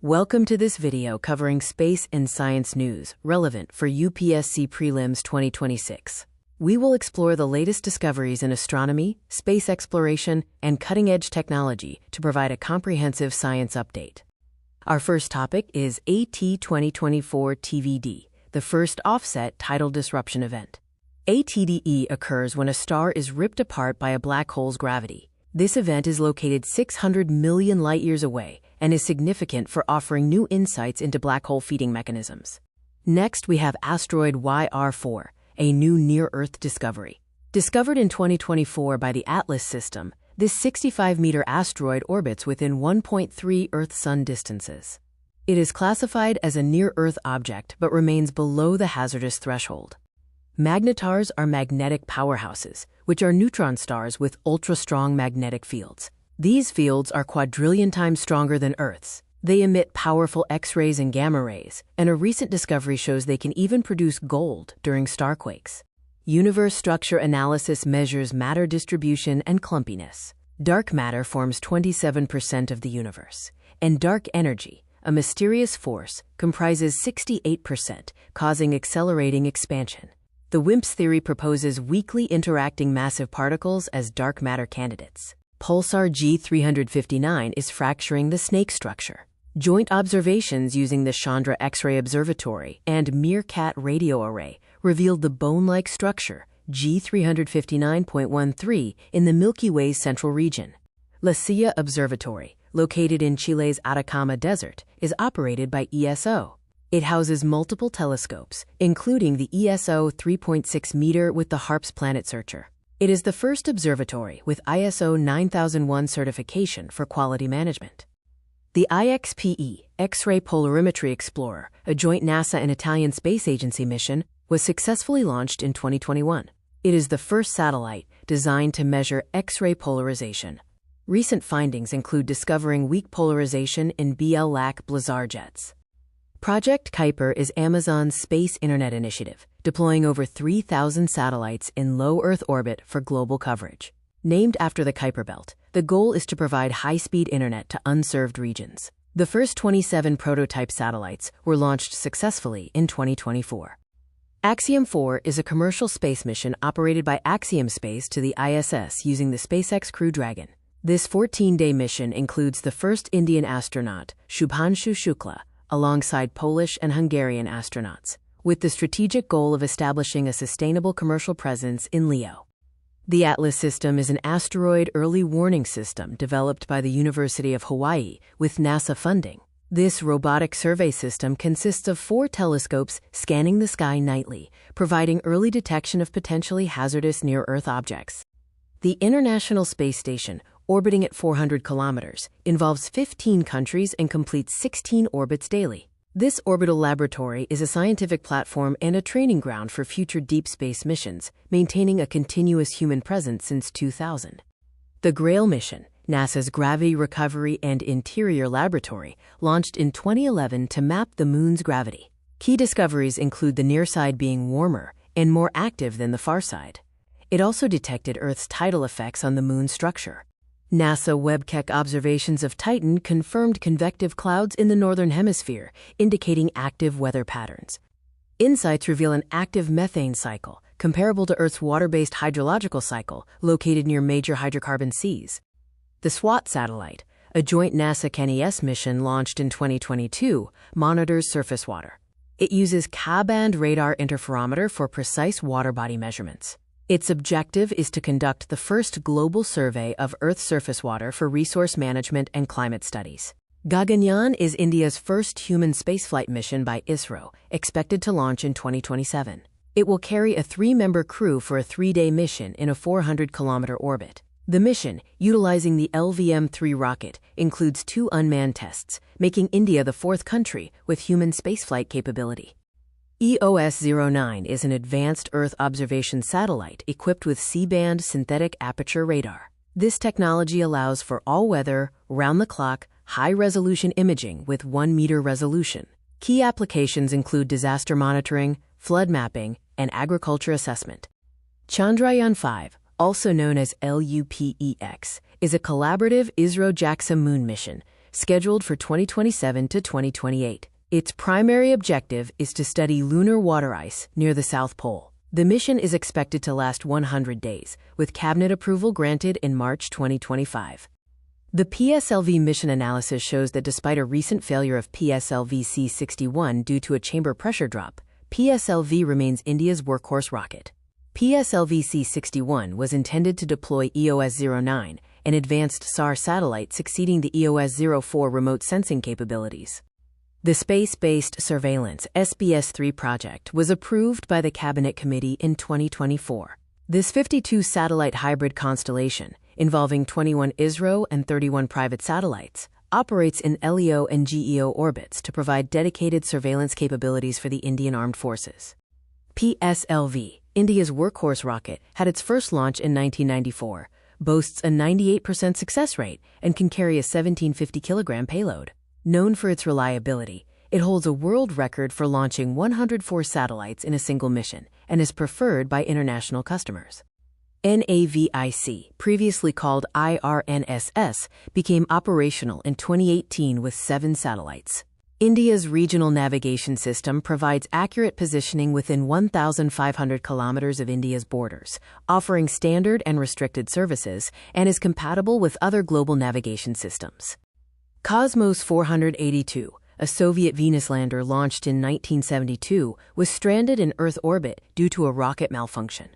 Welcome to this video covering space and science news relevant for UPSC Prelims 2026. We will explore the latest discoveries in astronomy, space exploration, and cutting-edge technology to provide a comprehensive science update. Our first topic is AT 2024 TVD, the first offset tidal disruption event. ATDE occurs when a star is ripped apart by a black hole's gravity. This event is located 600 million light-years away and is significant for offering new insights into black hole feeding mechanisms. Next, we have asteroid YR4, a new near-Earth discovery. Discovered in 2024 by the Atlas system, this 65-meter asteroid orbits within 1.3 Earth-Sun distances. It is classified as a near-Earth object but remains below the hazardous threshold. Magnetars are magnetic powerhouses, which are neutron stars with ultra-strong magnetic fields. These fields are quadrillion times stronger than Earth's. They emit powerful X-rays and gamma rays, and a recent discovery shows they can even produce gold during starquakes. Universe structure analysis measures matter distribution and clumpiness. Dark matter forms 27% of the universe, and dark energy, a mysterious force, comprises 68%, causing accelerating expansion. The WIMPs theory proposes weakly interacting massive particles as dark matter candidates. Pulsar G359 is fracturing the snake structure. Joint observations using the Chandra X-ray Observatory and Meerkat Radio Array revealed the bone-like structure G359.13 in the Milky Way's central region. La Silla Observatory, located in Chile's Atacama Desert, is operated by ESO. It houses multiple telescopes, including the ESO 3.6 meter with the HARPS Planet Searcher. It is the first observatory with ISO 9001 certification for quality management. The IXPE, X-ray Polarimetry Explorer, a joint NASA and Italian Space Agency mission, was successfully launched in 2021. It is the first satellite designed to measure X-ray polarization. Recent findings include discovering weak polarization in BL-LAC blazar jets. Project Kuiper is Amazon's space internet initiative, deploying over 3,000 satellites in low Earth orbit for global coverage. Named after the Kuiper Belt, the goal is to provide high-speed internet to unserved regions. The first 27 prototype satellites were launched successfully in 2024. Axiom 4 is a commercial space mission operated by Axiom Space to the ISS using the SpaceX Crew Dragon. This 14-day mission includes the first Indian astronaut, Shubhanshu Shukla, alongside Polish and Hungarian astronauts, with the strategic goal of establishing a sustainable commercial presence in LEO. The Atlas system is an asteroid early warning system developed by the University of Hawaii with NASA funding. This robotic survey system consists of 4 telescopes scanning the sky nightly, providing early detection of potentially hazardous near-Earth objects. The International Space Station, orbiting at 400 kilometers, involves 15 countries and completes 16 orbits daily. This orbital laboratory is a scientific platform and a training ground for future deep space missions, maintaining a continuous human presence since 2000. The GRAIL mission, NASA's Gravity Recovery and Interior Laboratory, launched in 2011 to map the Moon's gravity. Key discoveries include the near side being warmer and more active than the far side. It also detected Earth's tidal effects on the Moon's structure. NASA WebKeck observations of Titan confirmed convective clouds in the northern hemisphere, indicating active weather patterns. Insights reveal an active methane cycle, comparable to Earth's water-based hydrological cycle, located near major hydrocarbon seas. The SWAT satellite, a joint NASA-KNES mission launched in 2022, monitors surface water. It uses Ka-band radar interferometer for precise water body measurements. Its objective is to conduct the first global survey of Earth's surface water for resource management and climate studies. Gaganyaan is India's first human spaceflight mission by ISRO, expected to launch in 2027. It will carry a 3-member crew for a 3-day mission in a 400-kilometer orbit. The mission, utilizing the LVM-3 rocket, includes 2 unmanned tests, making India the 4th country with human spaceflight capability. EOS-09 is an advanced Earth observation satellite equipped with C-band synthetic aperture radar. This technology allows for all-weather, round-the-clock, high-resolution imaging with 1-meter resolution. Key applications include disaster monitoring, flood mapping, and agriculture assessment. Chandrayaan-5, also known as LUPEX, is a collaborative ISRO-JAXA moon mission, scheduled for 2027 to 2028. Its primary objective is to study lunar water ice near the South Pole. The mission is expected to last 100 days, with cabinet approval granted in March 2025. The PSLV mission analysis shows that despite a recent failure of PSLV C-61 due to a chamber pressure drop, PSLV remains India's workhorse rocket. PSLV C-61 was intended to deploy EOS-09, an advanced SAR satellite succeeding the EOS-04 remote sensing capabilities. The Space-Based Surveillance (SBS-3) project was approved by the Cabinet Committee in 2024. This 52-satellite hybrid constellation, involving 21 ISRO and 31 private satellites, operates in LEO and GEO orbits to provide dedicated surveillance capabilities for the Indian Armed Forces. PSLV, India's workhorse rocket, had its first launch in 1994, boasts a 98% success rate, and can carry a 1,750-kilogram payload. Known for its reliability, it holds a world record for launching 104 satellites in a single mission and is preferred by international customers. NAVIC, previously called IRNSS, became operational in 2018 with 7 satellites. India's regional navigation system provides accurate positioning within 1,500 kilometers of India's borders, offering standard and restricted services, and is compatible with other global navigation systems. Cosmos 482, a Soviet Venus lander launched in 1972, was stranded in Earth orbit due to a rocket malfunction.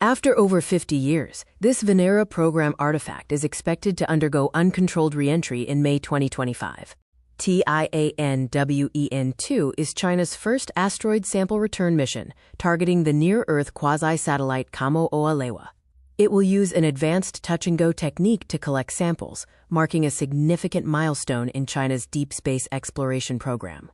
After over 50 years, this Venera program artifact is expected to undergo uncontrolled re-entry in May 2025. TIANWEN-2 is China's first asteroid sample return mission, targeting the near-Earth quasi-satellite Kamo-O'Alewa. It will use an advanced touch-and-go technique to collect samples, marking a significant milestone in China's deep space exploration program.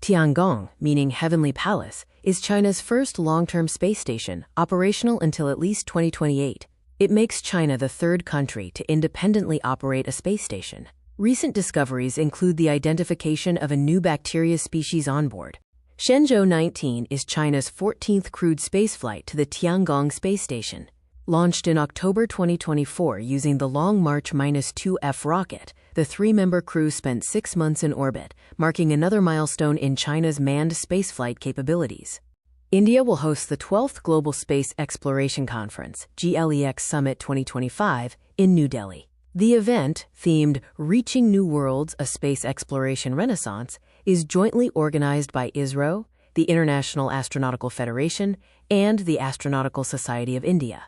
Tiangong, meaning Heavenly Palace, is China's first long-term space station, operational until at least 2028. It makes China the third country to independently operate a space station. Recent discoveries include the identification of a new bacteria species on board. Shenzhou 19 is China's 14th crewed spaceflight to the Tiangong space station. Launched in October 2024 using the Long March 2F rocket, the 3-member crew spent 6 months in orbit, marking another milestone in China's manned spaceflight capabilities. India will host the 12th Global Space Exploration Conference, GLEX Summit 2025, in New Delhi. The event, themed Reaching New Worlds, a Space Exploration Renaissance, is jointly organized by ISRO, the International Astronautical Federation, and the Astronautical Society of India.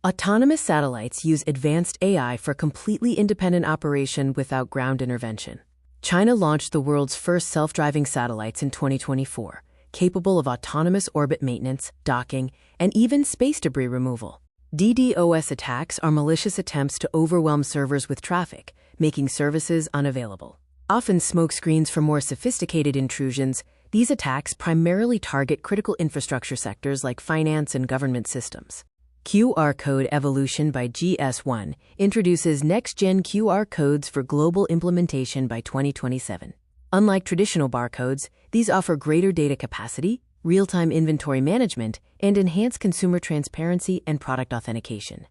Autonomous satellites use advanced AI for completely independent operation without ground intervention. China launched the world's first self-driving satellites in 2024, capable of autonomous orbit maintenance, docking, and even space debris removal. DDoS attacks are malicious attempts to overwhelm servers with traffic, making services unavailable. Often smokescreens for more sophisticated intrusions, these attacks primarily target critical infrastructure sectors like finance and government systems. QR Code Evolution by GS1 introduces next-gen QR codes for global implementation by 2027. Unlike traditional barcodes, these offer greater data capacity, real-time inventory management, and enhanced consumer transparency and product authentication.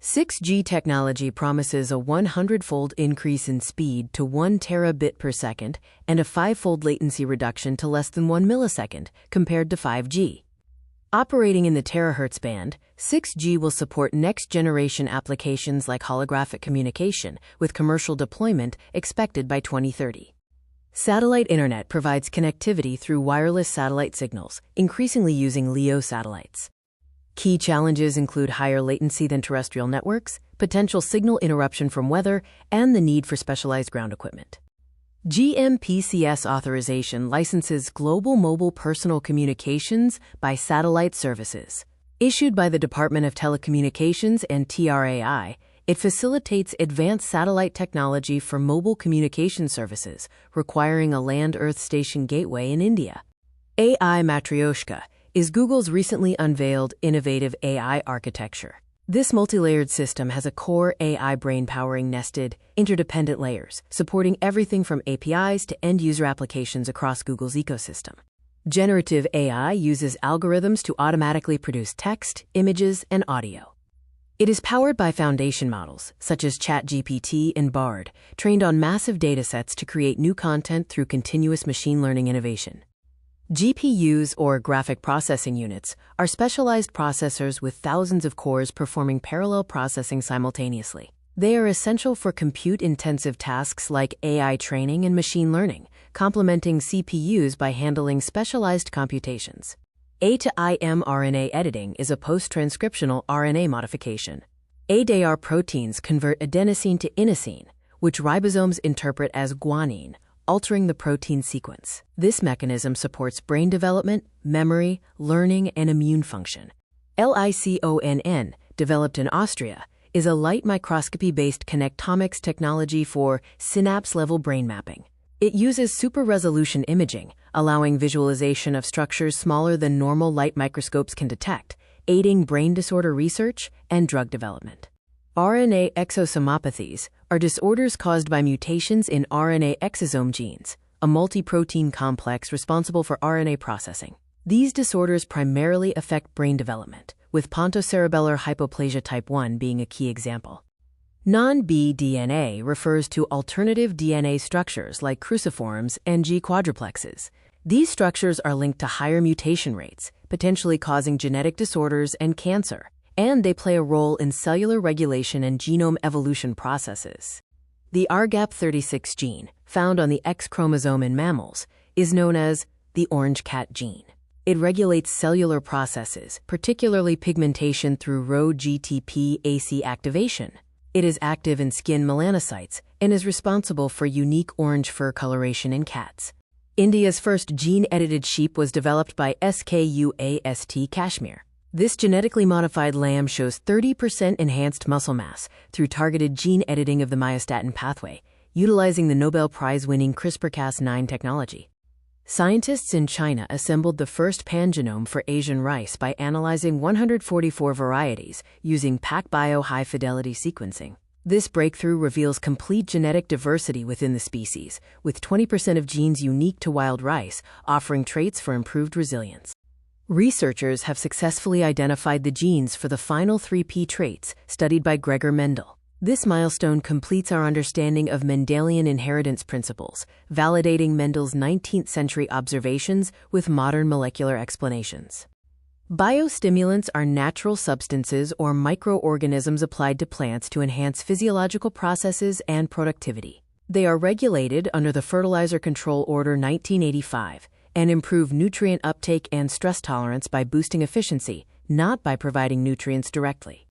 6G technology promises a 100-fold increase in speed to 1 terabit per second and a 5-fold latency reduction to less than 1 millisecond compared to 5G. Operating in the terahertz band, 6G will support next-generation applications like holographic communication, with commercial deployment expected by 2030. Satellite internet provides connectivity through wireless satellite signals, increasingly using LEO satellites. Key challenges include higher latency than terrestrial networks, potential signal interruption from weather, and the need for specialized ground equipment. GMPCS authorization licenses Global Mobile Personal Communications by Satellite Services. Issued by the Department of Telecommunications and TRAI, it facilitates advanced satellite technology for mobile communication services, requiring a land-Earth station gateway in India. AI Matryoshka is Google's recently unveiled innovative AI architecture. This multi-layered system has a core AI brain powering nested, interdependent layers, supporting everything from APIs to end-user applications across Google's ecosystem. Generative AI uses algorithms to automatically produce text, images, and audio. It is powered by foundation models, such as ChatGPT and Bard, trained on massive datasets to create new content through continuous machine learning innovation. GPUs, or graphic processing units, are specialized processors with thousands of cores performing parallel processing simultaneously. They are essential for compute-intensive tasks like AI training and machine learning, complementing CPUs by handling specialized computations. A to I mRNA editing is a post-transcriptional RNA modification. ADAR proteins convert adenosine to inosine, which ribosomes interpret as guanine, altering the protein sequence. This mechanism supports brain development, memory, learning, and immune function. LICONN, developed in Austria, is a light microscopy-based connectomics technology for synapse-level brain mapping. It uses super-resolution imaging, allowing visualization of structures smaller than normal light microscopes can detect, aiding brain disorder research and drug development. RNA exosomopathies are disorders caused by mutations in RNA exosome genes, a multi-protein complex responsible for RNA processing. These disorders primarily affect brain development, with pontocerebellar hypoplasia type 1 being a key example. Non-B-DNA refers to alternative DNA structures like cruciforms and G quadruplexes. These structures are linked to higher mutation rates, potentially causing genetic disorders and cancer, and they play a role in cellular regulation and genome evolution processes. The RGAP36 gene, found on the X chromosome in mammals, is known as the orange cat gene. It regulates cellular processes, particularly pigmentation through Rho-GTP-AC activation. It is active in skin melanocytes and is responsible for unique orange fur coloration in cats. India's first gene-edited sheep was developed by SKUAST Kashmir. This genetically modified lamb shows 30% enhanced muscle mass through targeted gene editing of the myostatin pathway, utilizing the Nobel Prize-winning CRISPR-Cas9 technology. Scientists in China assembled the first pangenome for Asian rice by analyzing 144 varieties using PacBio high-fidelity sequencing. This breakthrough reveals complete genetic diversity within the species, with 20% of genes unique to wild rice, offering traits for improved resilience. Researchers have successfully identified the genes for the final 3P traits studied by Gregor Mendel. This milestone completes our understanding of Mendelian inheritance principles, validating Mendel's 19th-century observations with modern molecular explanations. Biostimulants are natural substances or microorganisms applied to plants to enhance physiological processes and productivity. They are regulated under the Fertilizer Control Order 1985 and improve nutrient uptake and stress tolerance by boosting efficiency, not by providing nutrients directly.